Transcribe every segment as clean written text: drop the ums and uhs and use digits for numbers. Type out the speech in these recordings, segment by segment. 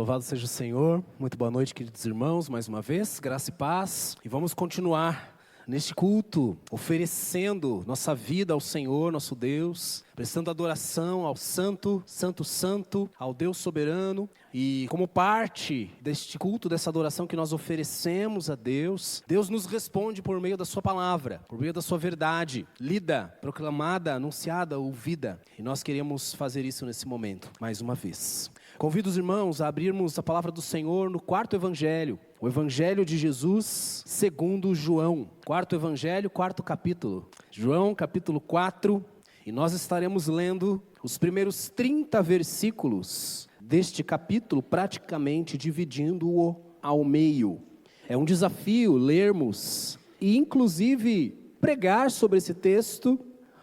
Louvado seja o Senhor. Muito boa noite, queridos irmãos, mais uma vez, graça e paz. E vamos continuar neste culto, oferecendo nossa vida ao Senhor, nosso Deus, prestando adoração ao Santo, Santo, Santo, ao Deus soberano. E como parte deste culto, dessa adoração que nós oferecemos a Deus, Deus nos responde por meio da sua palavra, por meio da sua verdade, lida, proclamada, anunciada, ouvida. E nós queremos fazer isso nesse momento, mais uma vez. Convido os irmãos a abrirmos a palavra do Senhor no quarto evangelho, o evangelho de Jesus segundo João. Quarto evangelho, quarto capítulo. João capítulo 4. E nós estaremos lendo os primeiros 30 versículos deste capítulo, praticamente dividindo-o ao meio. É um desafio lermos e inclusive pregar sobre esse texto,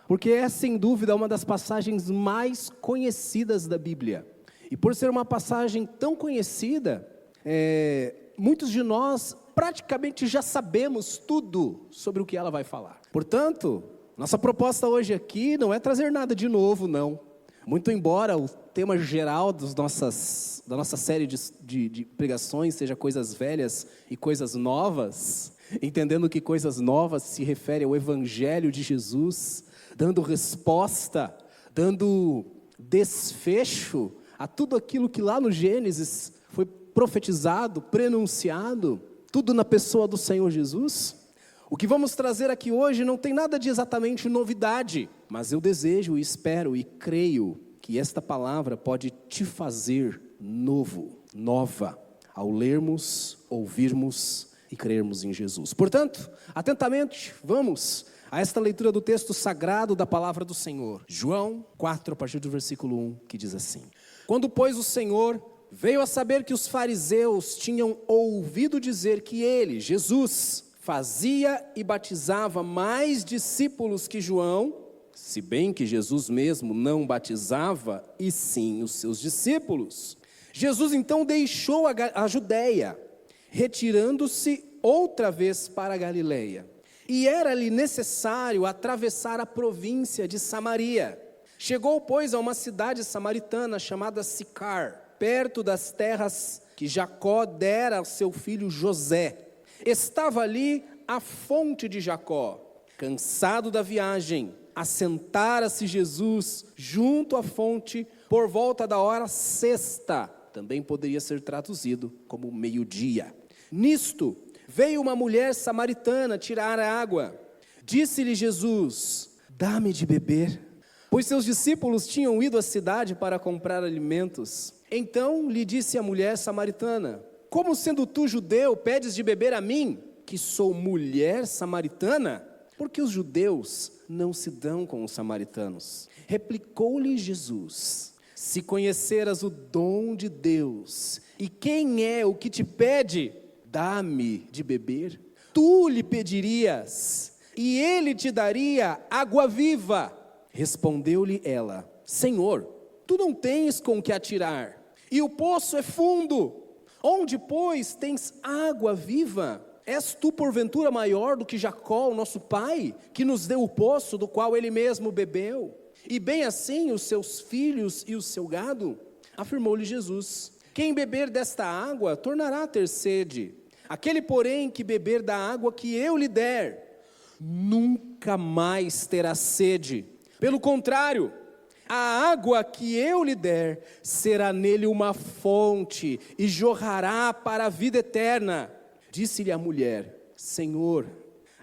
porque é sem dúvida uma das passagens mais conhecidas da Bíblia. E por ser uma passagem tão conhecida, muitos de nós praticamente já sabemos tudo sobre o que ela vai falar. Portanto, nossa proposta hoje aqui não é trazer nada de novo, não. Muito embora o tema geral da nossa série de pregações seja coisas velhas e coisas novas, entendendo que coisas novas se refere ao Evangelho de Jesus, dando resposta, dando desfecho a tudo aquilo que lá no Gênesis foi profetizado, prenunciado, tudo na pessoa do Senhor Jesus. O que vamos trazer aqui hoje não tem nada de exatamente novidade, mas eu desejo, espero e creio que esta palavra pode te fazer nova, ao lermos, ouvirmos e crermos em Jesus. Portanto, atentamente, vamos a esta leitura do texto sagrado da palavra do Senhor. João 4, a partir do versículo 1, que diz assim: Quando, pois, o Senhor veio a saber que os fariseus tinham ouvido dizer que ele, Jesus, fazia e batizava mais discípulos que João, se bem que Jesus mesmo não batizava, e sim os seus discípulos, Jesus então deixou a Judeia, retirando-se outra vez para a Galileia. E era-lhe necessário atravessar a província de Samaria. Chegou, pois, a uma cidade samaritana chamada Sicar, perto das terras que Jacó dera ao seu filho José. Estava ali a fonte de Jacó. Cansado da viagem, assentara-se Jesus junto à fonte por volta da hora sexta. Também poderia ser traduzido como meio-dia. Nisto, veio uma mulher samaritana tirar água. Disse-lhe Jesus: dá-me de beber. Pois seus discípulos tinham ido à cidade para comprar alimentos. Então lhe disse a mulher samaritana: como sendo tu judeu, pedes de beber a mim, que sou mulher samaritana? Porque os judeus não se dão com os samaritanos. Replicou-lhe Jesus: se conheceras o dom de Deus, e quem é o que te pede, dá-me de beber, tu lhe pedirias, e ele te daria água viva. Respondeu-lhe ela: Senhor, tu não tens com que atirar, e o poço é fundo. Onde, pois, tens água viva? És tu porventura maior do que Jacó, o nosso pai, que nos deu o poço do qual ele mesmo bebeu? E bem assim os seus filhos e o seu gado? Afirmou-lhe Jesus: quem beber desta água tornará a ter sede. Aquele, porém, que beber da água que eu lhe der, nunca mais terá sede. Pelo contrário, a água que eu lhe der será nele uma fonte e jorrará para a vida eterna. Disse-lhe a mulher: Senhor,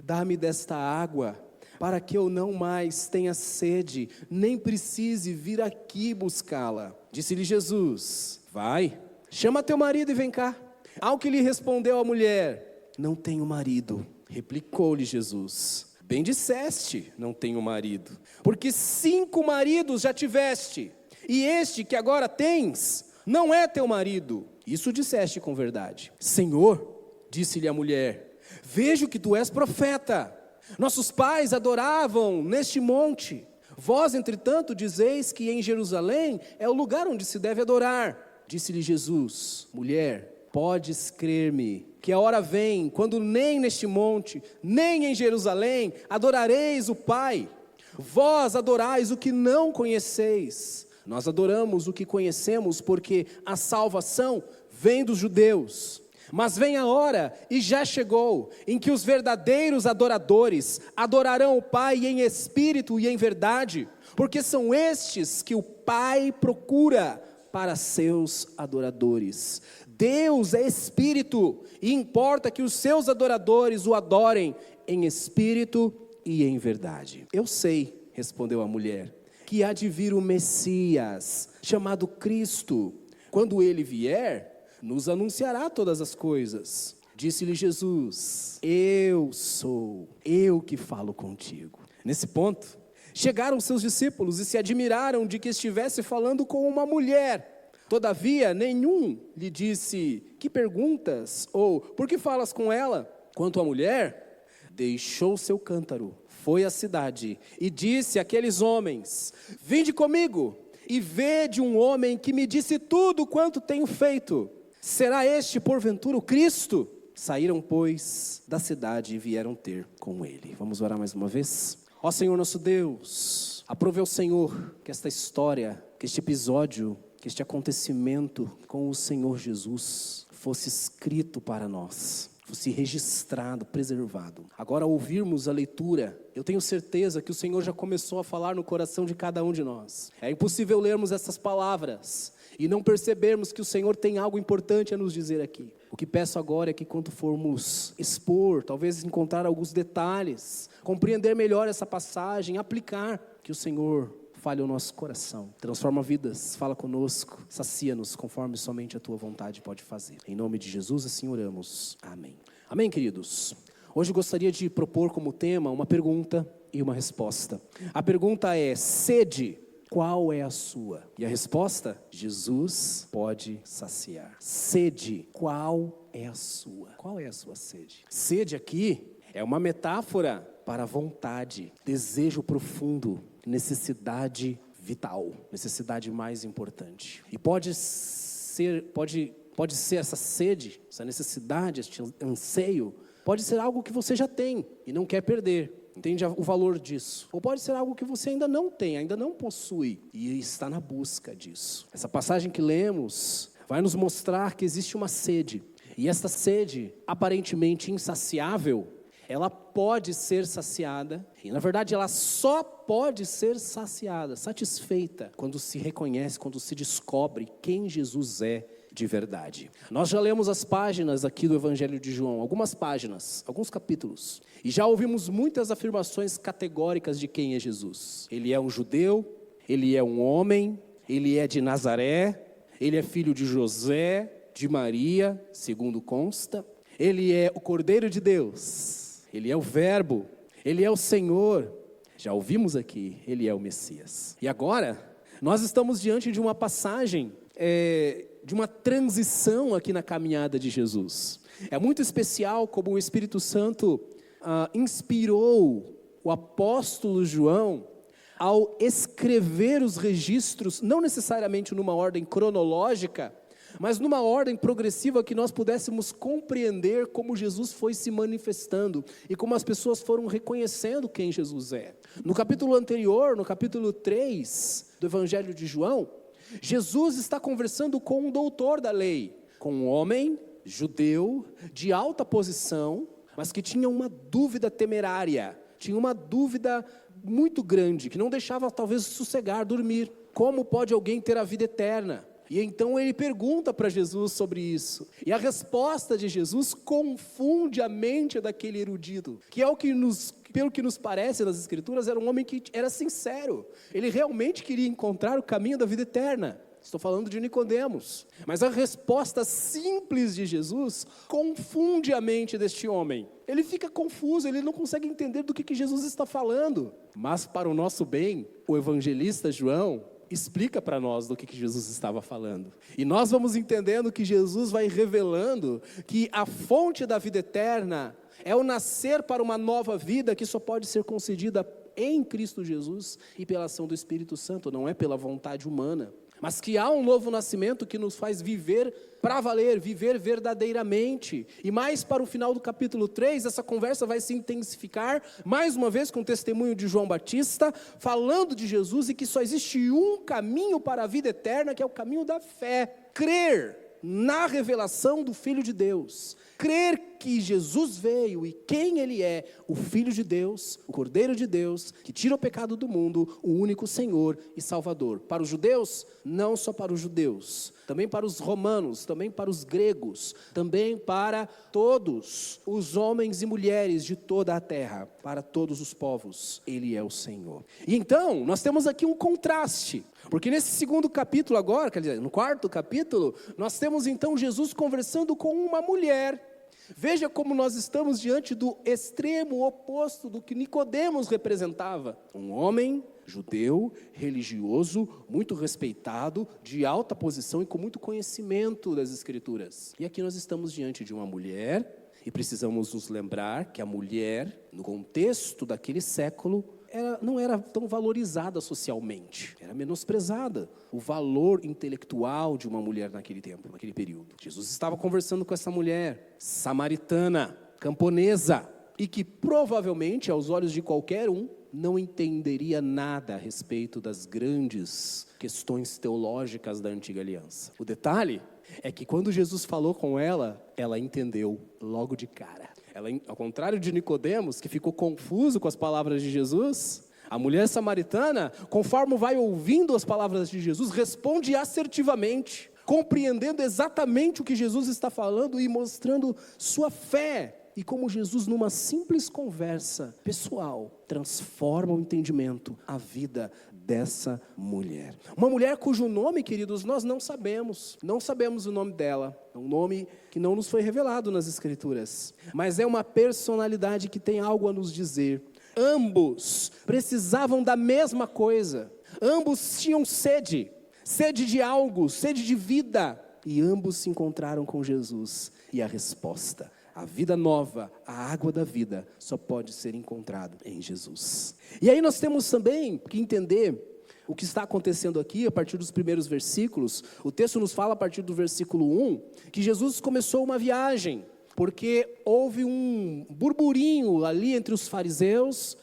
dá-me desta água, para que eu não mais tenha sede, nem precise vir aqui buscá-la. Disse-lhe Jesus: vai, chama teu marido e vem cá. Ao que lhe respondeu a mulher: não tenho marido. Replicou-lhe Jesus: bem disseste, não tenho marido, porque 5 maridos já tiveste, e este que agora tens não é teu marido. Isso disseste com verdade. Senhor, disse-lhe a mulher, vejo que tu és profeta. Nossos pais adoravam neste monte. Vós, entretanto, dizeis que em Jerusalém é o lugar onde se deve adorar. Disse-lhe Jesus: mulher, podes crer-me, que a hora vem, quando nem neste monte, nem em Jerusalém, adorareis o Pai. Vós adorais o que não conheceis, Nós adoramos o que conhecemos porque a salvação vem dos judeus. Mas vem a hora, e já chegou, em que os verdadeiros adoradores adorarão o Pai em espírito e em verdade, porque são estes que o Pai procura para seus adoradores. Deus é espírito, e importa que os seus adoradores o adorem em espírito e em verdade. Eu sei, respondeu a mulher, que há de vir o Messias, chamado Cristo. Quando ele vier, nos anunciará todas as coisas. Disse-lhe Jesus: eu sou, eu que falo contigo. Nesse ponto, chegaram seus discípulos e se admiraram de que estivesse falando com uma mulher. Todavia, nenhum lhe disse: que perguntas? Ou, por que falas com ela? Quanto à mulher, deixou seu cântaro, foi à cidade e disse àqueles homens: vinde comigo e vede um homem que me disse tudo quanto tenho feito. Será este, porventura, o Cristo? Saíram, pois, da cidade e vieram ter com ele. Vamos orar mais uma vez? Ó Senhor nosso Deus, aprove ao Senhor que esta história, que este episódio, que este acontecimento com o Senhor Jesus fosse escrito para nós, fosse registrado, preservado. Agora, ao ouvirmos a leitura, eu tenho certeza que o Senhor já começou a falar no coração de cada um de nós. É impossível lermos essas palavras e não percebermos que o Senhor tem algo importante a nos dizer aqui. O que peço agora é que quando formos expor, talvez encontrar alguns detalhes, compreender melhor essa passagem, aplicar, que o Senhor fale o nosso coração, transforma vidas, fala conosco, sacia-nos conforme somente a Tua vontade pode fazer. Em nome de Jesus assim oramos. Amém. Amém, queridos. Hoje eu gostaria de propor como tema uma pergunta e uma resposta. A pergunta é: sede, qual é a sua? E a resposta: Jesus pode saciar. Sede, qual é a sua? Qual é a sua sede? Sede aqui é uma metáfora para vontade, desejo profundo, necessidade vital, necessidade mais importante. E pode ser essa sede, essa necessidade, este anseio, pode ser algo que você já tem e não quer perder. Entende o valor disso? Ou pode ser algo que você ainda não tem, ainda não possui e está na busca disso. Essa passagem que lemos vai nos mostrar que existe uma sede. E esta sede, aparentemente insaciável, ela pode ser saciada. E na verdade ela só pode ser saciada, satisfeita, quando se reconhece, quando se descobre quem Jesus é de verdade. Nós já lemos as páginas aqui do Evangelho de João, algumas páginas, alguns capítulos, e já ouvimos muitas afirmações categóricas de quem é Jesus. Ele é um judeu, ele é um homem, ele é de Nazaré, ele é filho de José, de Maria, segundo consta, ele é o Cordeiro de Deus, ele é o Verbo, ele é o Senhor, já ouvimos aqui, ele é o Messias. E agora, nós estamos diante de uma passagem, de uma transição aqui na caminhada de Jesus. É muito especial como o Espírito Santo inspirou o apóstolo João ao escrever os registros, não necessariamente numa ordem cronológica, mas numa ordem progressiva que nós pudéssemos compreender como Jesus foi se manifestando e como as pessoas foram reconhecendo quem Jesus é. No capítulo anterior, no capítulo 3 do Evangelho de João, Jesus está conversando com um doutor da lei, com um homem judeu de alta posição, mas que tinha uma dúvida temerária, tinha uma dúvida muito grande, que não deixava talvez sossegar, dormir. Como pode alguém ter a vida eterna? E então ele pergunta para Jesus sobre isso. E a resposta de Jesus confunde a mente daquele erudito, que é o que pelo que nos parece nas Escrituras, era um homem que era sincero. Ele realmente queria encontrar o caminho da vida eterna. Estou falando de Nicodemos. Mas a resposta simples de Jesus confunde a mente deste homem. Ele fica confuso, ele não consegue entender do que Jesus está falando. Mas para o nosso bem, o evangelista João explica para nós do que Jesus estava falando. E nós vamos entendendo que Jesus vai revelando que a fonte da vida eterna é o nascer para uma nova vida que só pode ser concedida em Cristo Jesus e pela ação do Espírito Santo, não é pela vontade humana. mas que há um novo nascimento que nos faz viver para valer, viver verdadeiramente. E mais para o final do capítulo 3, essa conversa vai se intensificar, mais uma vez com o testemunho de João Batista, falando de Jesus e que só existe um caminho para a vida eterna, que é o caminho da fé. Crer na revelação do Filho de Deus, crer que Jesus veio e quem Ele é, o Filho de Deus, o Cordeiro de Deus, que tira o pecado do mundo, o único Senhor e Salvador. Para os judeus, não só para os judeus, também para os romanos, também para os gregos, também para todos os homens e mulheres de toda a terra, para todos os povos, Ele é o Senhor. E então, nós temos aqui um contraste, porque nesse segundo capítulo agora, quer dizer, no quarto capítulo, nós temos então Jesus conversando com uma mulher. Veja como nós estamos diante do extremo oposto do que Nicodemos representava. Um homem judeu, religioso, muito respeitado, de alta posição e com muito conhecimento das Escrituras. E aqui nós estamos diante de uma mulher, e precisamos nos lembrar que a mulher, no contexto daquele século, não era tão valorizada socialmente, era menosprezada. O valor intelectual de uma mulher naquele tempo, naquele período. Jesus estava conversando com essa mulher, samaritana, camponesa, e que provavelmente, aos olhos de qualquer um, não entenderia nada a respeito das grandes questões teológicas da antiga aliança. O detalhe é que quando Jesus falou com ela, ela entendeu logo de cara. Ela, ao contrário de Nicodemos, que ficou confuso com as palavras de Jesus, a mulher samaritana, conforme vai ouvindo as palavras de Jesus, responde assertivamente, compreendendo exatamente o que Jesus está falando e mostrando sua fé. E como Jesus, numa simples conversa pessoal, transforma o entendimento, a vida dessa mulher. Uma mulher cujo nome, queridos, nós não sabemos. Não sabemos o nome dela. É um nome que não nos foi revelado nas Escrituras. Mas é uma personalidade que tem algo a nos dizer. Ambos precisavam da mesma coisa. Ambos tinham sede. Sede de algo, sede de vida. E ambos se encontraram com Jesus. E a resposta: a vida nova, a água da vida, só pode ser encontrado em Jesus. E aí nós temos também que entender o que está acontecendo aqui a partir dos primeiros versículos. O texto nos fala a partir do versículo 1, que Jesus começou uma viagem, porque houve um burburinho ali entre os fariseus.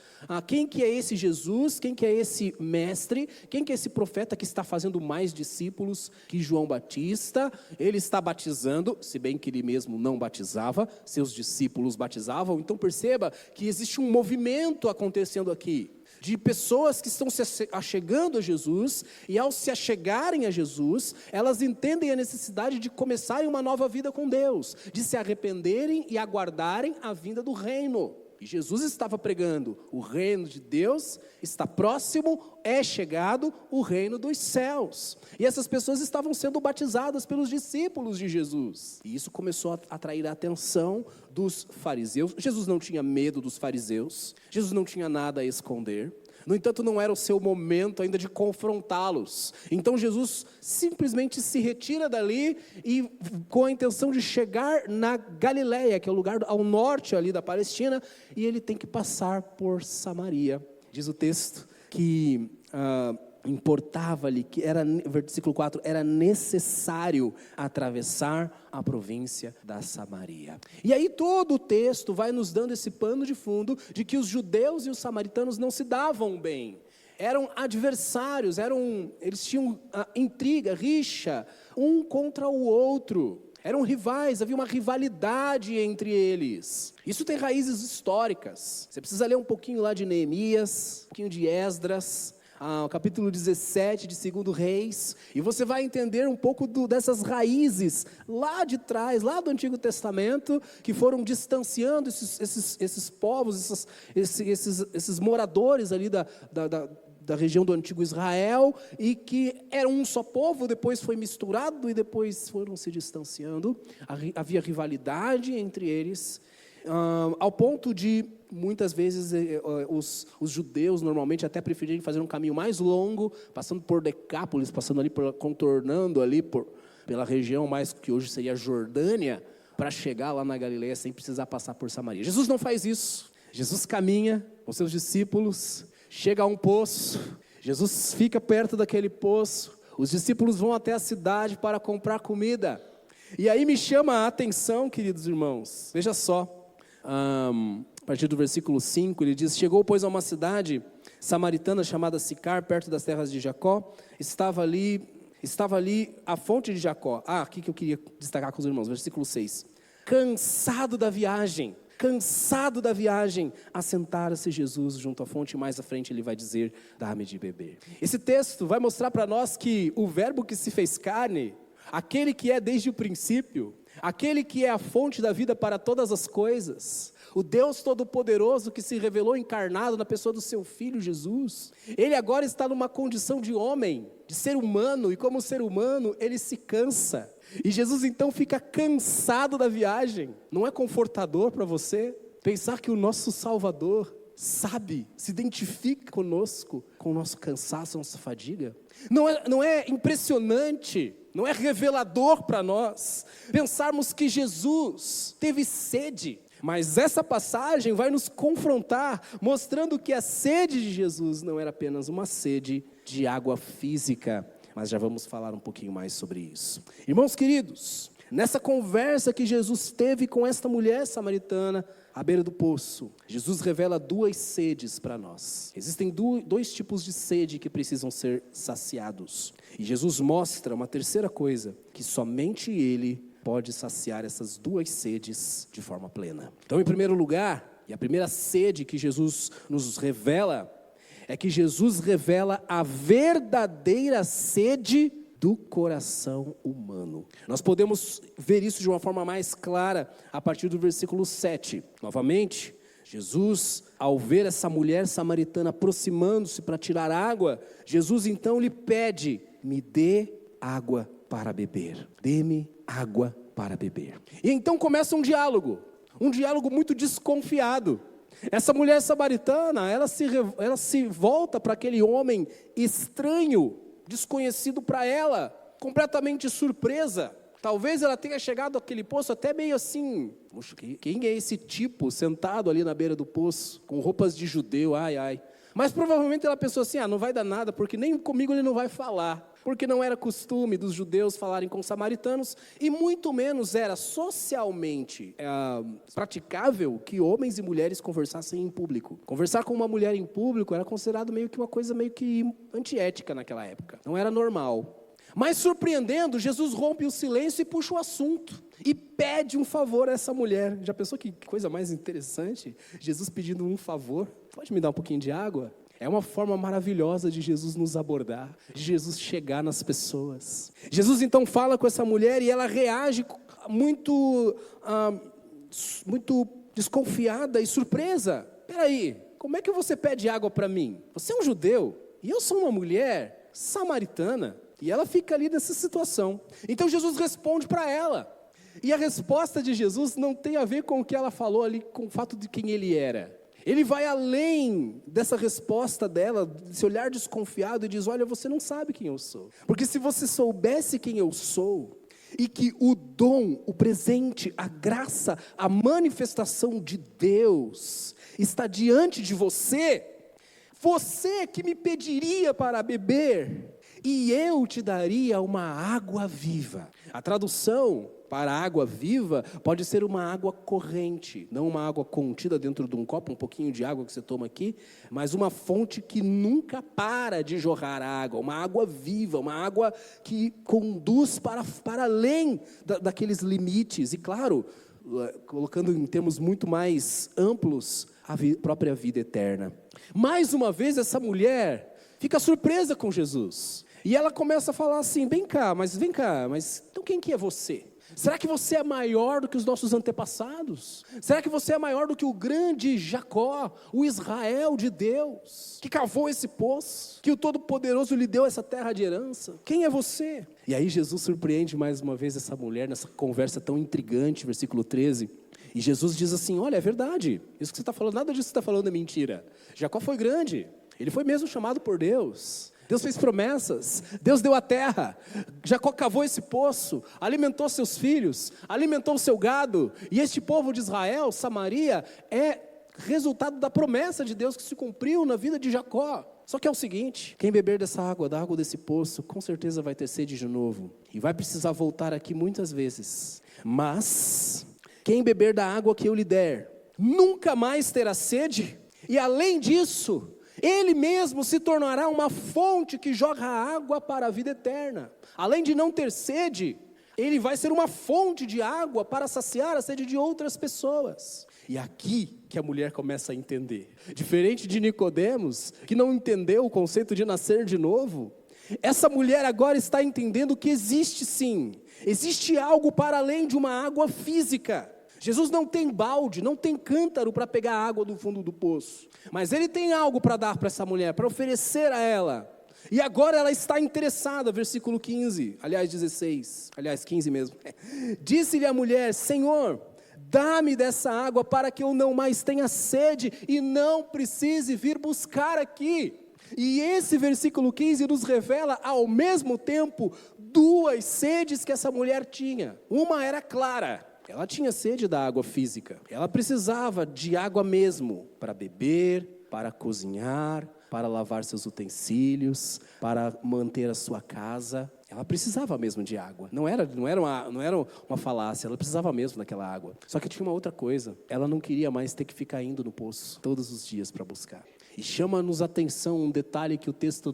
Quem que é esse Jesus? Quem que é esse mestre? Quem que é esse profeta que está fazendo mais discípulos que João Batista? Ele está batizando, se bem que ele mesmo não batizava, seus discípulos batizavam. Então perceba que existe um movimento acontecendo aqui, de pessoas que estão se achegando a Jesus, e ao se achegarem a Jesus, elas entendem a necessidade de começarem uma nova vida com Deus, de se arrependerem e aguardarem a vinda do reino. E Jesus estava pregando: o reino de Deus está próximo, é chegado o reino dos céus. E essas pessoas estavam sendo batizadas pelos discípulos de Jesus. E isso começou a atrair a atenção dos fariseus. Jesus não tinha medo dos fariseus. Jesus não tinha nada a esconder. No entanto, não era o seu momento ainda de confrontá-los. Então Jesus simplesmente se retira dali e com a intenção de chegar na Galileia, que é o lugar ao norte ali da Palestina, e ele tem que passar por Samaria. Diz o texto que importava-lhe, que era, versículo 4, era necessário atravessar a província da Samaria. E aí todo o texto vai nos dando esse pano de fundo de que os judeus e os samaritanos não se davam bem. Eram adversários, eles tinham intriga, rixa, um contra o outro. Eram rivais, havia uma rivalidade entre eles. Isso tem raízes históricas. Você precisa ler um pouquinho lá de Neemias, um pouquinho de Esdras, o capítulo 17 de 2 Reis, e você vai entender um pouco dessas raízes lá de trás, lá do Antigo Testamento, que foram distanciando esses povos, esses moradores ali da região do Antigo Israel, e que era um só povo, depois foi misturado e depois foram se distanciando. Havia rivalidade entre eles, ao ponto de muitas vezes os judeus normalmente até preferirem fazer um caminho mais longo, passando por Decápolis, passando ali, contornando ali pela região mais que hoje seria a Jordânia, para chegar lá na Galileia sem precisar passar por Samaria. Jesus não faz isso. Jesus caminha com seus discípulos, chega a um poço, Jesus fica perto daquele poço, Os discípulos vão até a cidade para comprar comida. E aí me chama a atenção, queridos irmãos, veja só, a partir do versículo 5, ele diz: chegou, pois, a uma cidade samaritana chamada Sicar, perto das terras de Jacó. Estava ali a fonte de Jacó. Aqui que eu queria destacar com os irmãos, versículo 6. Cansado da viagem, assentara-se Jesus junto à fonte, e mais à frente ele vai dizer: dá-me de beber. Esse texto vai mostrar para nós que o verbo que se fez carne, aquele que é desde o princípio, aquele que é a fonte da vida para todas as coisas, o Deus Todo-Poderoso que se revelou encarnado na pessoa do seu Filho Jesus, ele agora está numa condição de homem, de ser humano, e como ser humano ele se cansa. E Jesus então fica cansado da viagem. Não é confortador para você pensar que o nosso Salvador sabe, se identifica conosco, com o nosso cansaço, a nossa fadiga? Não é impressionante, não é revelador para nós pensarmos que Jesus teve sede? Mas essa passagem vai nos confrontar, mostrando que a sede de Jesus não era apenas uma sede de água física, mas já vamos falar um pouquinho mais sobre isso. Irmãos queridos, nessa conversa que Jesus teve com esta mulher samaritana, à beira do poço, Jesus revela duas sedes para nós. Existem dois tipos de sede que precisam ser saciados. E Jesus mostra uma terceira coisa, que somente Ele pode saciar essas duas sedes de forma plena. Então, em primeiro lugar, e a primeira sede que Jesus nos revela, é que Jesus revela a verdadeira sede do coração humano. Nós podemos ver isso de uma forma mais clara a partir do versículo 7. Novamente, Jesus, ao ver essa mulher samaritana aproximando-se para tirar água, Jesus então lhe pede: me dê água para beber. Dê-me água para beber. E então começa um diálogo muito desconfiado. Essa mulher samaritana, ela se volta para aquele homem estranho, desconhecido para ela, completamente surpresa. Talvez ela tenha chegado àquele poço até meio assim: puxa, quem é esse tipo sentado ali na beira do poço, com roupas de judeu, ai. Mas provavelmente ela pensou assim: não vai dar nada, porque nem comigo ele não vai falar. Porque não era costume dos judeus falarem com os samaritanos, e muito menos era socialmente praticável que homens e mulheres conversassem em público. Conversar com uma mulher em público era considerado meio que uma coisa meio que antiética naquela época. Não era normal. Mas surpreendendo, Jesus rompe o silêncio e puxa o assunto. E pede um favor a essa mulher. Já pensou que coisa mais interessante? Jesus pedindo um favor. Pode me dar um pouquinho de água? É uma forma maravilhosa de Jesus nos abordar, de Jesus chegar nas pessoas. Jesus então fala com essa mulher e ela reage muito desconfiada e surpresa. Peraí, como é que você pede água para mim? Você é um judeu e eu sou uma mulher samaritana. E ela fica ali nessa situação. Então Jesus responde para ela. E a resposta de Jesus não tem a ver com o que ela falou ali, com o fato de quem ele era. Ele vai além dessa resposta dela, desse olhar desconfiado, e diz: olha, você não sabe quem eu sou. Porque se você soubesse quem eu sou, e que o dom, o presente, a graça, a manifestação de Deus está diante de você que me pediria para beber, e eu te daria uma água viva. A tradução para água viva pode ser uma água corrente, não uma água contida dentro de um copo, um pouquinho de água que você toma aqui, mas uma fonte que nunca para de jorrar água, uma água viva, uma água que conduz para além daqueles limites. E claro, colocando em termos muito mais amplos, a própria vida eterna. Mais uma vez essa mulher fica surpresa com Jesus. E ela começa a falar assim: vem cá, mas então quem que é você? Será que você é maior do que os nossos antepassados? Será que você é maior do que o grande Jacó, o Israel de Deus, que cavou esse poço, que o Todo-Poderoso lhe deu essa terra de herança? Quem é você? E aí Jesus surpreende mais uma vez essa mulher nessa conversa tão intrigante, versículo 13. E Jesus diz assim: olha, é verdade, isso que você está falando, nada disso que você está falando é mentira. Jacó foi grande, ele foi mesmo chamado por Deus. Deus fez promessas, Deus deu a terra, Jacó cavou esse poço, alimentou seus filhos, alimentou o seu gado, e este povo de Israel, Samaria, é resultado da promessa de Deus que se cumpriu na vida de Jacó. Só que é o seguinte, quem beber dessa água, da água desse poço, com certeza vai ter sede de novo. E vai precisar voltar aqui muitas vezes. Mas, quem beber da água que eu lhe der, nunca mais terá sede. E além disso, ele mesmo se tornará uma fonte que joga água para a vida eterna. Além de não ter sede, ele vai ser uma fonte de água para saciar a sede de outras pessoas. E aqui que a mulher começa a entender. Diferente de Nicodemos, que não entendeu o conceito de nascer de novo, essa mulher agora está entendendo que existe sim, existe algo para além de uma água física. Jesus não tem balde, não tem cântaro para pegar a água do fundo do poço, mas ele tem algo para dar para essa mulher, para oferecer a ela. E agora ela está interessada, versículo 15, aliás 16, aliás 15 mesmo. Disse-lhe a mulher: Senhor, dá-me dessa água para que eu não mais tenha sede e não precise vir buscar aqui. E esse versículo 15 nos revela ao mesmo tempo duas sedes que essa mulher tinha. Uma era clara, ela tinha sede da água física, ela precisava de água mesmo, para beber, para cozinhar, para lavar seus utensílios, para manter a sua casa. Ela precisava mesmo de água, não era uma falácia, ela precisava mesmo daquela água. Só que tinha uma outra coisa, ela não queria mais ter que ficar indo no poço todos os dias para buscar. E chama-nos a atenção um detalhe que o texto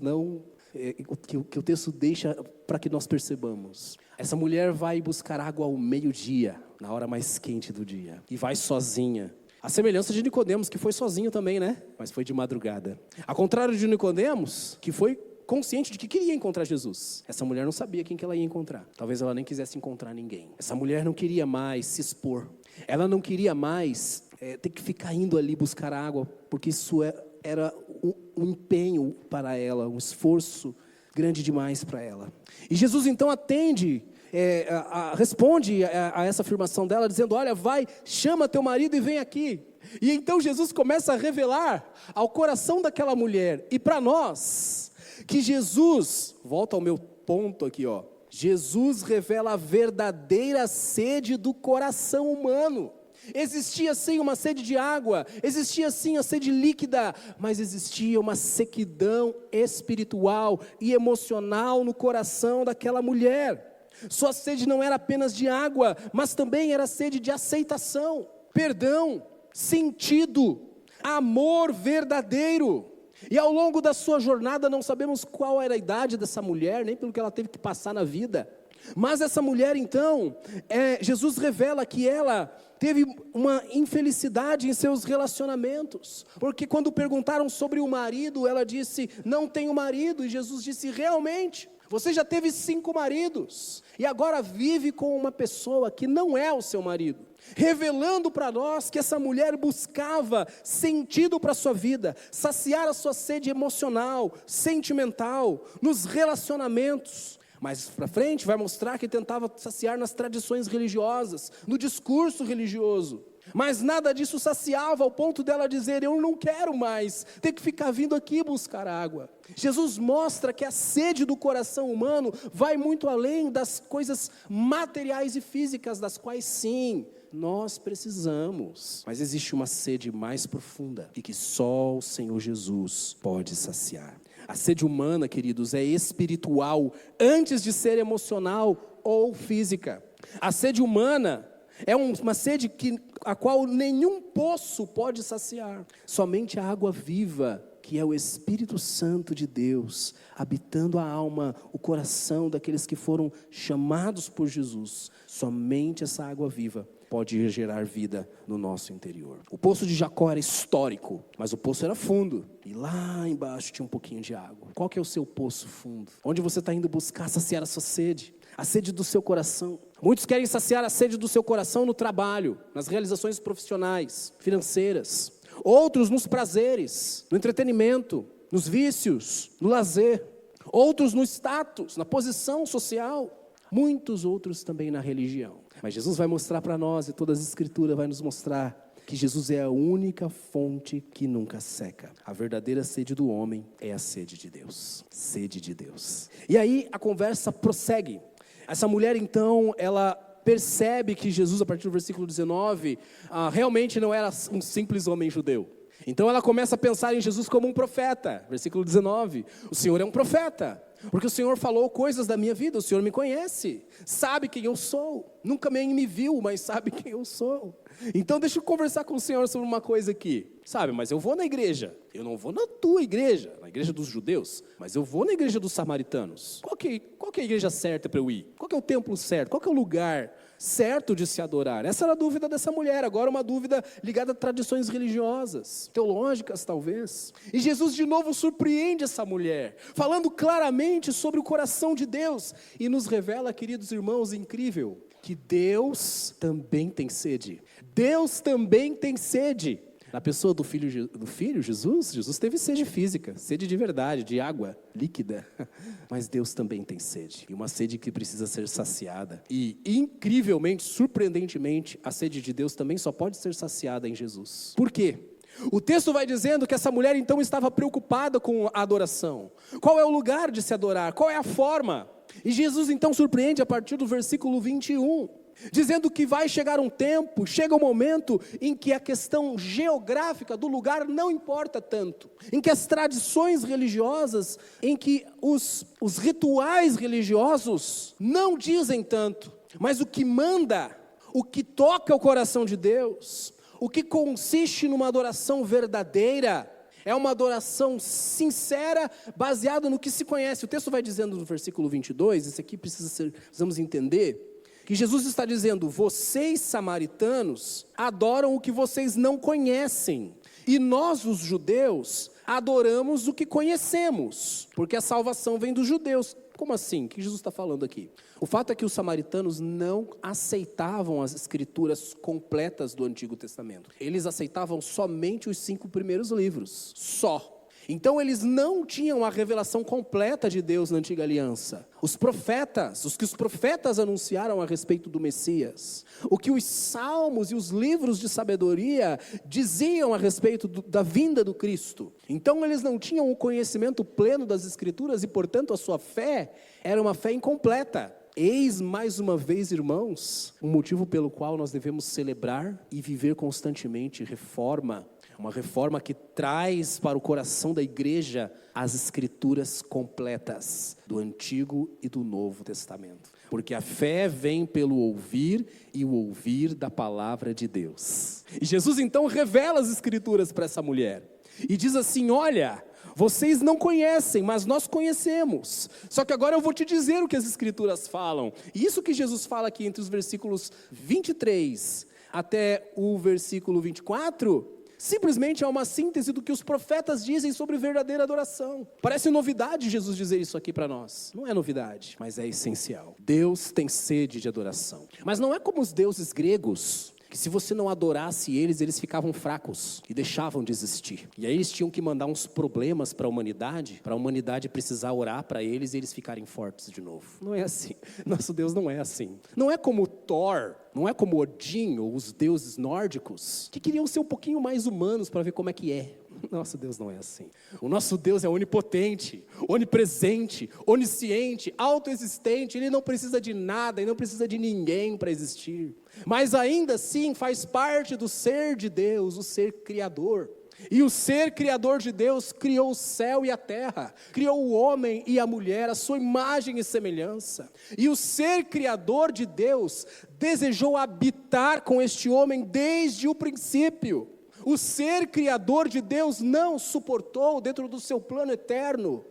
que o texto deixa para que nós percebamos. Essa mulher vai buscar água ao meio-dia, na hora mais quente do dia, e vai sozinha. A semelhança de Nicodemos, que foi sozinho também, né? Mas foi de madrugada. Ao contrário de Nicodemos, que foi consciente de que queria encontrar Jesus. Essa mulher não sabia quem que ela ia encontrar. Talvez ela nem quisesse encontrar ninguém. Essa mulher não queria mais se expor. Ela não queria mais ter que ficar indo ali buscar água, porque isso era um empenho para ela, um esforço grande demais para ela. E Jesus então responde a essa afirmação dela, dizendo: olha, vai, chama teu marido e vem aqui. E então Jesus começa a revelar ao coração daquela mulher, e para nós, que Jesus, volta ao meu ponto aqui, Jesus revela a verdadeira sede do coração humano. Existia sim uma sede de água, existia sim a sede líquida, mas existia uma sequidão espiritual e emocional no coração daquela mulher. Sua sede não era apenas de água, mas também era sede de aceitação, perdão, sentido, amor verdadeiro. E ao longo da sua jornada, não sabemos qual era a idade dessa mulher, nem pelo que ela teve que passar na vida. Mas essa mulher então, Jesus revela que ela teve uma infelicidade em seus relacionamentos. Porque quando perguntaram sobre o marido, ela disse: não tenho marido. E Jesus disse: realmente, você já teve 5 maridos, e agora vive com uma pessoa que não é o seu marido. Revelando para nós que essa mulher buscava sentido para a sua vida, saciar a sua sede emocional, sentimental, nos relacionamentos. Mais para frente vai mostrar que tentava saciar nas tradições religiosas, no discurso religioso. Mas nada disso saciava ao ponto dela dizer: eu não quero mais ter que ficar vindo aqui buscar água. Jesus mostra que a sede do coração humano vai muito além das coisas materiais e físicas, das quais sim, nós precisamos. Mas existe uma sede mais profunda e que só o Senhor Jesus pode saciar. A sede humana, queridos, é espiritual antes de ser emocional ou física. A sede humana é uma sede a qual nenhum poço pode saciar. Somente a água viva, que é o Espírito Santo de Deus, habitando a alma, o coração daqueles que foram chamados por Jesus. Somente essa água viva pode gerar vida no nosso interior. O poço de Jacó era histórico, mas o poço era fundo. E lá embaixo tinha um pouquinho de água. Qual que é o seu poço fundo? Onde você está indo buscar saciar a sua sede? A sede do seu coração. Muitos querem saciar a sede do seu coração no trabalho, nas realizações profissionais, financeiras. Outros nos prazeres, no entretenimento, nos vícios, no lazer. Outros no status, na posição social. Muitos outros também na religião. Mas Jesus vai mostrar para nós, e toda a Escritura vai nos mostrar, que Jesus é a única fonte que nunca seca. A verdadeira sede do homem é a sede de Deus. Sede de Deus. E aí a conversa prossegue. Essa mulher então, ela percebe que Jesus, a partir do versículo 19, realmente não era um simples homem judeu. Então ela começa a pensar em Jesus como um profeta. Versículo 19, o Senhor é um profeta, porque o Senhor falou coisas da minha vida, o Senhor me conhece, sabe quem eu sou, nunca me viu, mas sabe quem eu sou. Então deixa eu conversar com o Senhor sobre uma coisa aqui. Sabe, mas eu vou na igreja, eu não vou na tua igreja, na igreja dos judeus, mas eu vou na igreja dos samaritanos. Qual que é a igreja certa para eu ir? Qual que é o templo certo? Qual que é o lugar certo de se adorar? Essa era a dúvida dessa mulher, agora uma dúvida ligada a tradições religiosas, teológicas talvez. E Jesus de novo surpreende essa mulher, falando claramente sobre o coração de Deus, e nos revela, queridos irmãos, incrível, que Deus também tem sede. Deus também tem sede. Na pessoa do filho Jesus teve sede física, sede de verdade, de água líquida. Mas Deus também tem sede, e uma sede que precisa ser saciada. E incrivelmente, surpreendentemente, a sede de Deus também só pode ser saciada em Jesus. Por quê? O texto vai dizendo que essa mulher então estava preocupada com a adoração. Qual é o lugar de se adorar? Qual é a forma? E Jesus então surpreende a partir do versículo 21. Dizendo que vai chegar um tempo, chega um momento em que a questão geográfica do lugar não importa tanto, em que as tradições religiosas, em que os rituais religiosos não dizem tanto, mas o que manda, o que toca o coração de Deus, o que consiste numa adoração verdadeira, é uma adoração sincera, baseada no que se conhece. O texto vai dizendo no versículo 22, isso aqui precisamos entender, que Jesus está dizendo, vocês samaritanos adoram o que vocês não conhecem, e nós os judeus adoramos o que conhecemos, porque a salvação vem dos judeus. Como assim? O que Jesus está falando aqui? O fato é que os samaritanos não aceitavam as escrituras completas do Antigo Testamento, eles aceitavam somente os 5 primeiros livros, só. Então eles não tinham a revelação completa de Deus na antiga aliança. Os que os profetas anunciaram a respeito do Messias, o que os salmos e os livros de sabedoria diziam a respeito da vinda do Cristo. Então eles não tinham o conhecimento pleno das Escrituras e, portanto, a sua fé era uma fé incompleta. Eis mais uma vez, irmãos, um motivo pelo qual nós devemos celebrar e viver constantemente reforma. Uma reforma que traz para o coração da igreja as escrituras completas do Antigo e do Novo Testamento. Porque a fé vem pelo ouvir e o ouvir da palavra de Deus. E Jesus então revela as escrituras para essa mulher. E diz assim, olha, vocês não conhecem, mas nós conhecemos. Só que agora eu vou te dizer o que as escrituras falam. E isso que Jesus fala aqui entre os versículos 23 até o versículo 24... simplesmente é uma síntese do que os profetas dizem sobre verdadeira adoração. Parece novidade Jesus dizer isso aqui para nós. Não é novidade, mas é essencial. Deus tem sede de adoração. Mas não é como os deuses gregos, que se você não adorasse eles ficavam fracos e deixavam de existir. E aí eles tinham que mandar uns problemas para a humanidade precisar orar para eles e eles ficarem fortes de novo. Não é assim. Nosso Deus não é assim. Não é como Thor, não é como Odin ou os deuses nórdicos, que queriam ser um pouquinho mais humanos para ver como é que é. Nosso Deus não é assim. O nosso Deus é onipotente, onipresente, onisciente, autoexistente. Ele não precisa de nada e não precisa de ninguém para existir. Mas ainda assim faz parte do ser de Deus, o ser criador. E o ser criador de Deus criou o céu e a terra, criou o homem e a mulher, a sua imagem e semelhança. E o ser criador de Deus desejou habitar com este homem desde o princípio. O ser criador de Deus não suportou, dentro do seu plano eterno,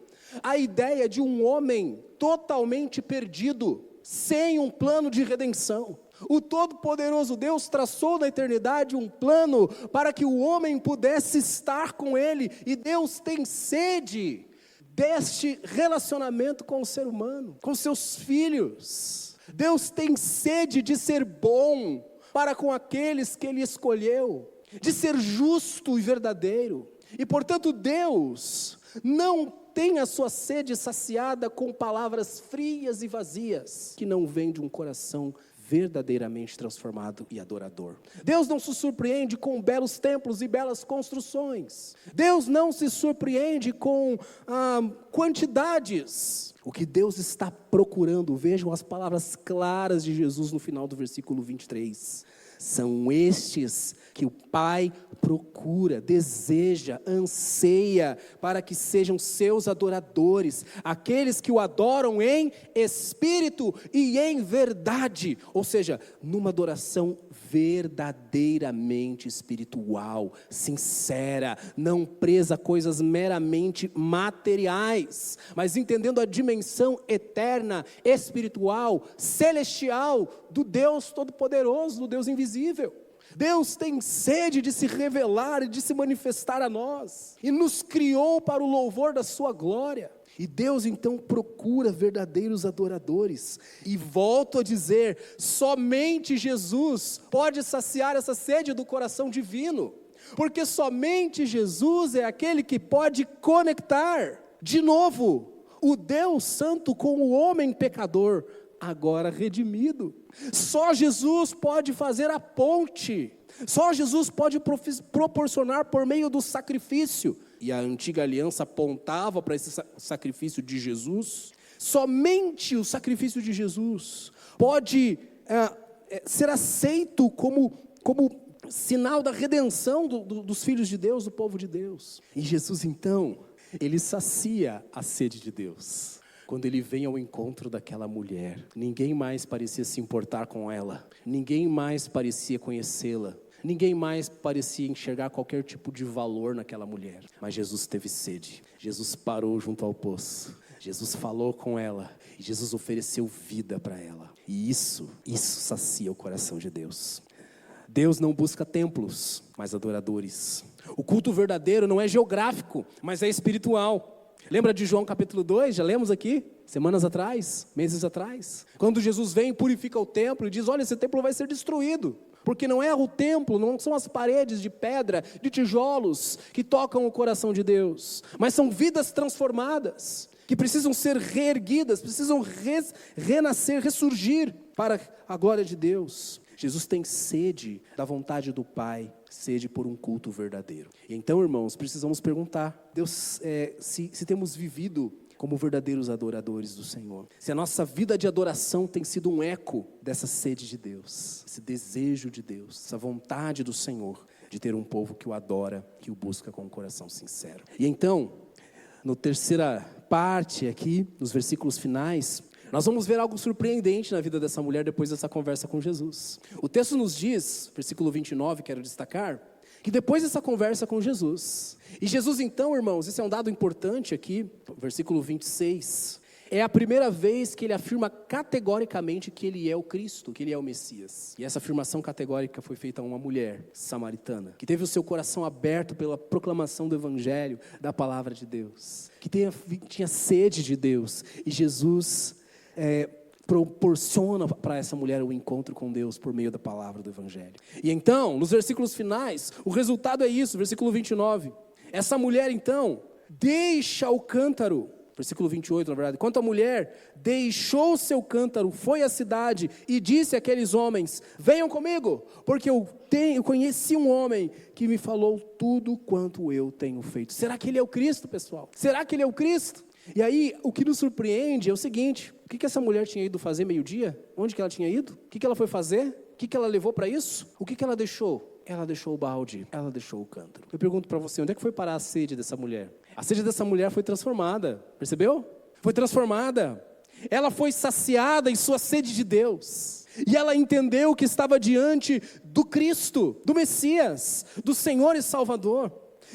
a ideia de um homem totalmente perdido, sem um plano de redenção. O Todo-Poderoso Deus traçou na eternidade um plano para que o homem pudesse estar com Ele, e Deus tem sede deste relacionamento com o ser humano, com seus filhos. Deus tem sede de ser bom para com aqueles que Ele escolheu, de ser justo e verdadeiro. E portanto Deus não tem a sua sede saciada com palavras frias e vazias, que não vêm de um coração verdadeiramente transformado e adorador. Deus não se surpreende com belos templos e belas construções. Deus não se surpreende com quantidades. O que Deus está procurando, vejam as palavras claras de Jesus no final do versículo 23. São estes que o Pai procura, deseja, anseia para que sejam seus adoradores, aqueles que o adoram em espírito e em verdade, ou seja, numa adoração verdadeiramente espiritual, sincera, não presa a coisas meramente materiais, mas entendendo a dimensão eterna, espiritual, celestial do Deus Todo-Poderoso, do Deus invisível. Deus tem sede de se revelar e de se manifestar a nós, e nos criou para o louvor da sua glória. E Deus então procura verdadeiros adoradores, e volto a dizer, somente Jesus pode saciar essa sede do coração divino, porque somente Jesus é aquele que pode conectar, de novo, o Deus Santo com o homem pecador, agora redimido. Só Jesus pode fazer a ponte, só Jesus pode proporcionar por meio do sacrifício, e a antiga aliança apontava para esse sacrifício de Jesus. Somente o sacrifício de Jesus pode ser aceito como sinal da redenção dos filhos de Deus, do povo de Deus. E Jesus então, ele sacia a sede de Deus. Quando ele vem ao encontro daquela mulher, ninguém mais parecia se importar com ela, ninguém mais parecia conhecê-la, ninguém mais parecia enxergar qualquer tipo de valor naquela mulher. Mas Jesus teve sede, Jesus parou junto ao poço, Jesus falou com ela, e Jesus ofereceu vida para ela. E isso sacia o coração de Deus. Deus não busca templos, mas adoradores. O culto verdadeiro não é geográfico, mas é espiritual. Lembra de João capítulo 2, já lemos aqui, semanas atrás, meses atrás, quando Jesus vem e purifica o templo e diz, olha, esse templo vai ser destruído, porque não é o templo, não são as paredes de pedra, de tijolos, que tocam o coração de Deus, mas são vidas transformadas, que precisam ser reerguidas, precisam renascer, ressurgir para a glória de Deus. Jesus tem sede da vontade do Pai, sede por um culto verdadeiro. E então, irmãos, precisamos perguntar, Deus, se temos vivido como verdadeiros adoradores do Senhor, se a nossa vida de adoração tem sido um eco dessa sede de Deus, esse desejo de Deus, essa vontade do Senhor, de ter um povo que o adora, que o busca com um coração sincero. E então, na terceira parte aqui, nos versículos finais, nós vamos ver algo surpreendente na vida dessa mulher depois dessa conversa com Jesus. O texto nos diz, versículo 29, quero destacar, que depois dessa conversa com Jesus, e Jesus então, irmãos, esse é um dado importante aqui, versículo 26, é a primeira vez que ele afirma categoricamente que ele é o Cristo, que ele é o Messias. E essa afirmação categórica foi feita a uma mulher samaritana, que teve o seu coração aberto pela proclamação do Evangelho, da palavra de Deus, que tinha sede de Deus, e Jesus proporciona para essa mulher o encontro com Deus por meio da palavra do Evangelho. E então, nos versículos finais, o resultado é isso, versículo 29. Essa mulher então, deixa o cântaro, versículo 28 na verdade, quanto a mulher, deixou seu cântaro, foi à cidade e disse àqueles homens, venham comigo, porque eu conheci um homem que me falou tudo quanto eu tenho feito. Será que ele é o Cristo, pessoal? Será que ele é o Cristo? E aí, o que nos surpreende é o seguinte, o que essa mulher tinha ido fazer meio-dia? Onde que ela tinha ido? O que ela foi fazer? O que ela levou para isso? O que ela deixou? Ela deixou o balde, ela deixou o cântaro. Eu pergunto para você, onde é que foi parar a sede dessa mulher? A sede dessa mulher foi transformada, percebeu? Foi transformada. Ela foi saciada em sua sede de Deus. E ela entendeu que estava diante do Cristo, do Messias, do Senhor e Salvador.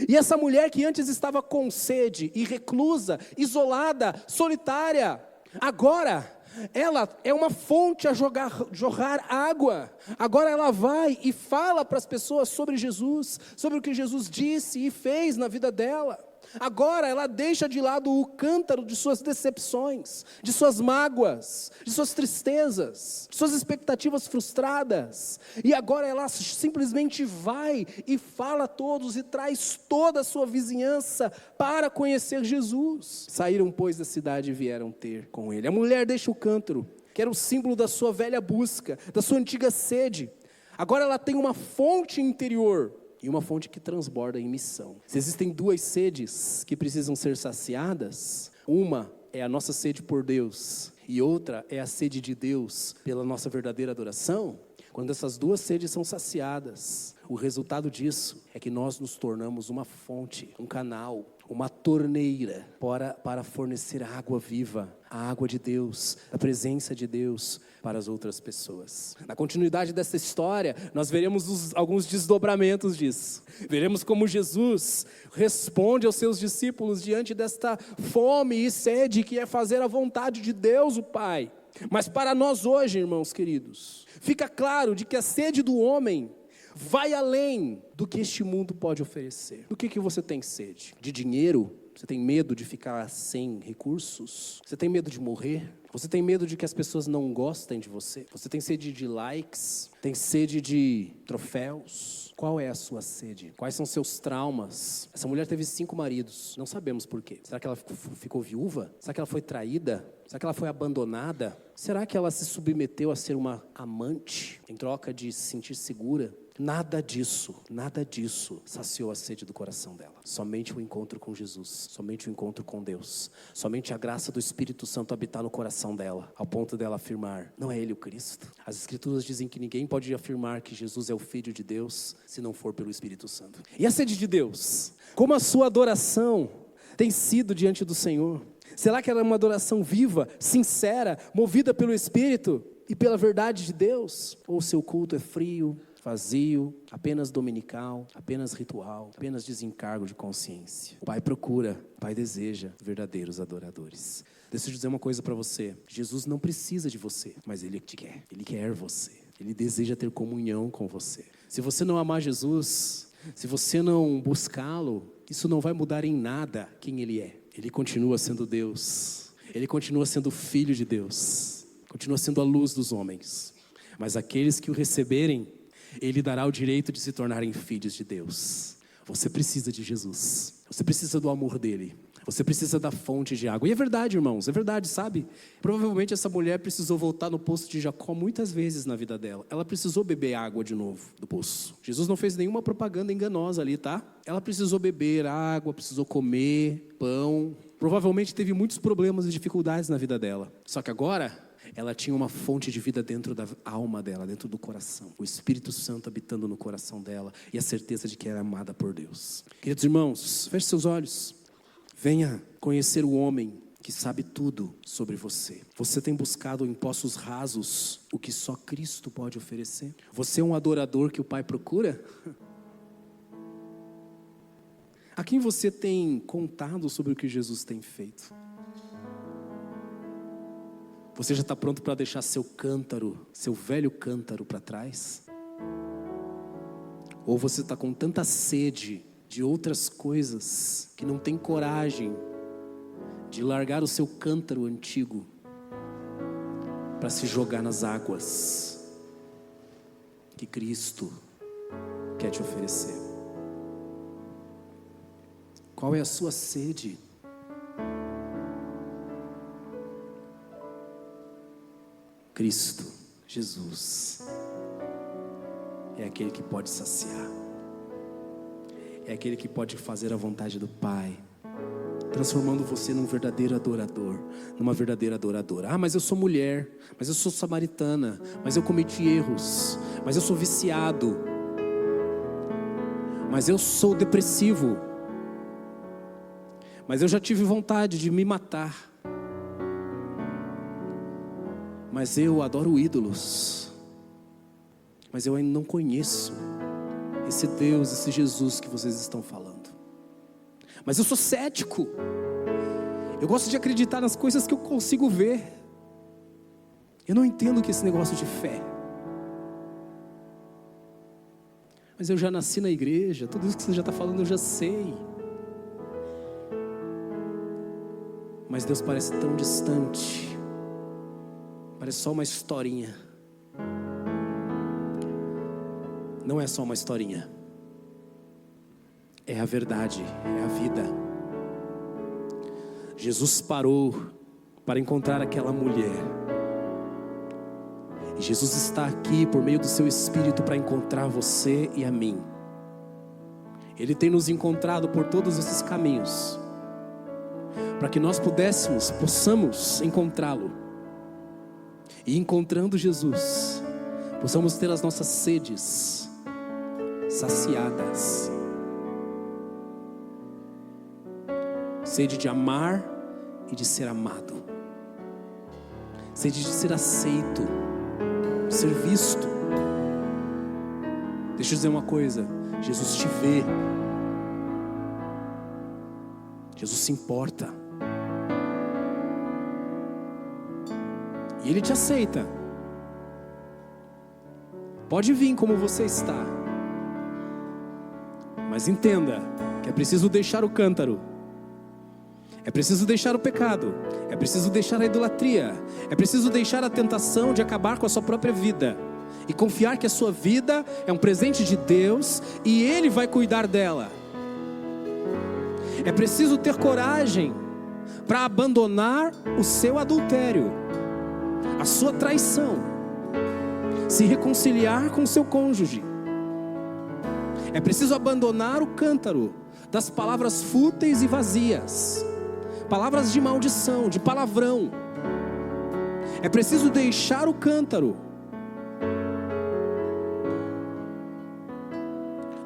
E essa mulher que antes estava com sede e reclusa, isolada, solitária, agora ela é uma fonte a jorrar água. Agora ela vai e fala para as pessoas sobre Jesus, sobre o que Jesus disse e fez na vida dela. Agora ela deixa de lado o cântaro de suas decepções, de suas mágoas, de suas tristezas, de suas expectativas frustradas. E agora ela simplesmente vai e fala a todos e traz toda a sua vizinhança para conhecer Jesus. Saíram, pois, da cidade e vieram ter com ele. A mulher deixa o cântaro, que era o símbolo da sua velha busca, da sua antiga sede. Agora ela tem uma fonte interior, e uma fonte que transborda em missão. Se existem duas sedes que precisam ser saciadas, uma é a nossa sede por Deus, e outra é a sede de Deus pela nossa verdadeira adoração, Quando essas duas sedes são saciadas, o resultado disso é que nós nos tornamos uma fonte, um canal, uma torneira para fornecer água viva, a água de Deus, a presença de Deus para as outras pessoas. Na continuidade dessa história, nós veremos alguns desdobramentos disso. Veremos como Jesus responde aos seus discípulos diante desta fome e sede que é fazer a vontade de Deus, o Pai. Mas para nós hoje, irmãos queridos, fica claro de que a sede do homem vai além do que este mundo pode oferecer. Do que você tem sede? De dinheiro? Você tem medo de ficar sem recursos? Você tem medo de morrer? Você tem medo de que as pessoas não gostem de você? Você tem sede de likes? Tem sede de troféus? Qual é a sua sede? Quais são seus traumas? Essa mulher teve 5 maridos, não sabemos por quê. Será que ela ficou viúva? Será que ela foi traída? Será que ela foi abandonada? Será que ela se submeteu a ser uma amante em troca de se sentir segura? Nada disso saciou a sede do coração dela. Somente o encontro com Jesus, somente o encontro com Deus, somente a graça do Espírito Santo habitar no coração dela, ao ponto dela afirmar, não é Ele o Cristo? As Escrituras dizem que ninguém pode afirmar que Jesus é o Filho de Deus, se não for pelo Espírito Santo. E a sede de Deus? Como a sua adoração tem sido diante do Senhor? Será que ela é uma adoração viva, sincera, movida pelo Espírito e pela verdade de Deus? Ou o seu culto é frio, vazio, apenas dominical, apenas ritual, apenas desencargo de consciência? O Pai procura, o Pai deseja verdadeiros adoradores. Deixa eu dizer uma coisa para você. Jesus não precisa de você, mas Ele te quer. Ele quer você. Ele deseja ter comunhão com você. Se você não amar Jesus, se você não buscá-lo, isso não vai mudar em nada quem Ele é. Ele continua sendo Deus. Ele continua sendo Filho de Deus. Continua sendo a luz dos homens. Mas aqueles que o receberem, Ele dará o direito de se tornarem filhos de Deus. Você precisa de Jesus. Você precisa do amor dEle. Você precisa da fonte de água. E é verdade, irmãos, é verdade, sabe? Provavelmente essa mulher precisou voltar no poço de Jacó muitas vezes na vida dela. Ela precisou beber água de novo do poço. Jesus não fez nenhuma propaganda enganosa ali, tá? Ela precisou beber água, precisou comer pão. Provavelmente teve muitos problemas e dificuldades na vida dela. Só que agora ela tinha uma fonte de vida dentro da alma dela, dentro do coração. O Espírito Santo habitando no coração dela e a certeza de que era amada por Deus. Queridos irmãos, feche seus olhos. Venha conhecer o homem que sabe tudo sobre você. Você tem buscado em poços rasos o que só Cristo pode oferecer? Você é um adorador que o Pai procura? A quem você tem contado sobre o que Jesus tem feito? Você já está pronto para deixar seu cântaro, seu velho cântaro para trás? Ou você está com tanta sede de outras coisas que não tem coragem de largar o seu cântaro antigo para se jogar nas águas que Cristo quer te oferecer? Qual é a sua sede? Cristo, Jesus, é aquele que pode saciar, é aquele que pode fazer a vontade do Pai, transformando você num verdadeiro adorador, numa verdadeira adoradora. Ah, mas eu sou mulher, mas eu sou samaritana, mas eu cometi erros, mas eu sou viciado, mas eu sou depressivo, mas eu já tive vontade de me matar, mas eu adoro ídolos, mas eu ainda não conheço esse Deus, esse Jesus que vocês estão falando. Mas eu sou cético, eu gosto de acreditar nas coisas que eu consigo ver. Eu não entendo que esse negócio de fé. Mas eu já nasci na igreja, tudo isso que você já está falando eu já sei. Mas Deus parece tão distante, parece só uma historinha. Não é só uma historinha, é a verdade, é a vida. Jesus parou para encontrar aquela mulher, e Jesus está aqui por meio do seu Espírito para encontrar você e a mim. Ele tem nos encontrado por todos esses caminhos, para que nós possamos encontrá-lo. E encontrando Jesus, possamos ter as nossas sedes saciadas. Sede de amar e de ser amado. Sede de ser aceito, de ser visto. Deixa eu dizer uma coisa, Jesus te vê. Jesus se importa. E Ele te aceita. Pode vir como você está. Mas entenda que é preciso deixar o cântaro. É preciso deixar o pecado. É preciso deixar a idolatria. É preciso deixar a tentação de acabar com a sua própria vida. E confiar que a sua vida é um presente de Deus e Ele vai cuidar dela. É preciso ter coragem para abandonar o seu adultério, a sua traição, se reconciliar com o seu cônjuge. É preciso abandonar o cântaro das palavras fúteis e vazias, palavras de maldição, de palavrão. É preciso deixar o cântaro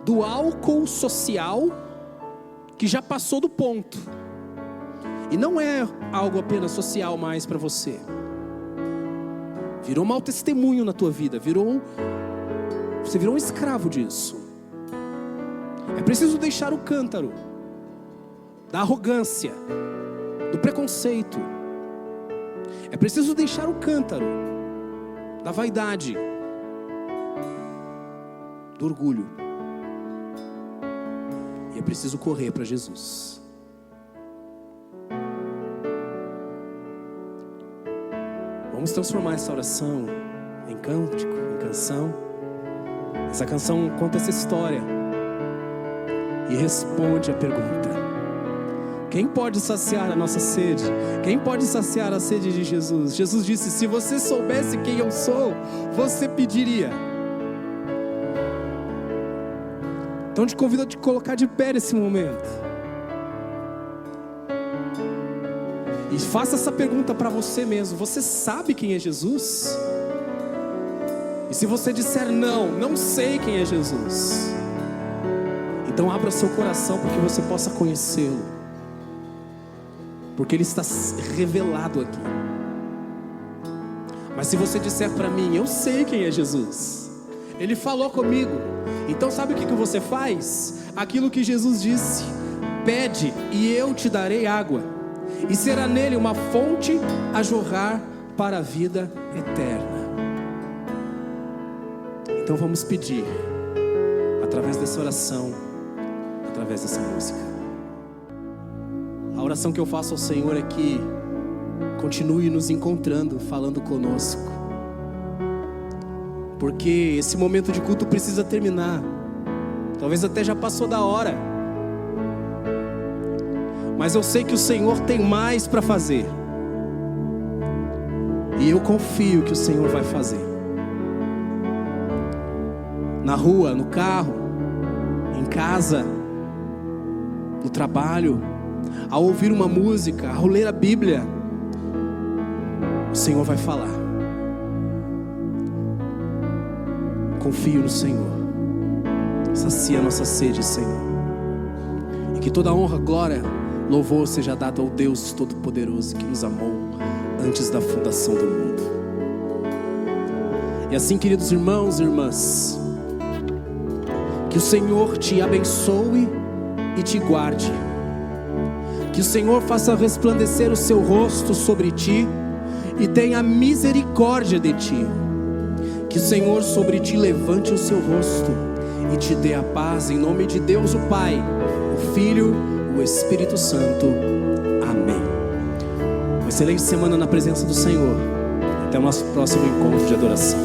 do álcool social que já passou do ponto. E não é algo apenas social mais para você. Virou mau testemunho na tua vida. Você virou um escravo disso. É preciso deixar o cântaro da arrogância, do preconceito. É preciso deixar o cântaro da vaidade, do orgulho. E é preciso correr para Jesus. Vamos transformar essa oração em cântico, em canção. Essa canção conta essa história e responde a pergunta: quem pode saciar a nossa sede? Quem pode saciar a sede de Jesus? Jesus disse: se você soubesse quem eu sou, você pediria. Então te convido a te colocar de pé nesse momento. E faça essa pergunta para você mesmo. Você sabe quem é Jesus? E se você disser não sei quem é Jesus, então abra seu coração para que você possa conhecê-lo. Porque Ele está revelado aqui. Mas se você disser para mim: eu sei quem é Jesus, Ele falou comigo, então sabe o que você faz? Aquilo que Jesus disse: pede e eu te darei água, e será nele uma fonte a jorrar para a vida eterna. Então vamos pedir, através dessa oração, através dessa música. A oração que eu faço ao Senhor é que continue nos encontrando, falando conosco. Porque esse momento de culto precisa terminar. Talvez até já passou da hora. Mas eu sei que o Senhor tem mais para fazer. E eu confio que o Senhor vai fazer. Na rua, no carro, em casa, no trabalho, ao ouvir uma música, ao ler a Bíblia, o Senhor vai falar. Confio no Senhor. Sacia a nossa sede, Senhor. E que toda honra, glória, louvor seja dado ao Deus Todo-Poderoso que nos amou antes da fundação do mundo. E assim, queridos irmãos e irmãs, que o Senhor te abençoe e te guarde. Que o Senhor faça resplandecer o seu rosto sobre ti e tenha misericórdia de ti. Que o Senhor sobre ti levante o seu rosto e te dê a paz, em nome de Deus o Pai, o Filho, o Espírito Santo. Amém. Uma excelente semana na presença do Senhor. Até o nosso próximo encontro de adoração.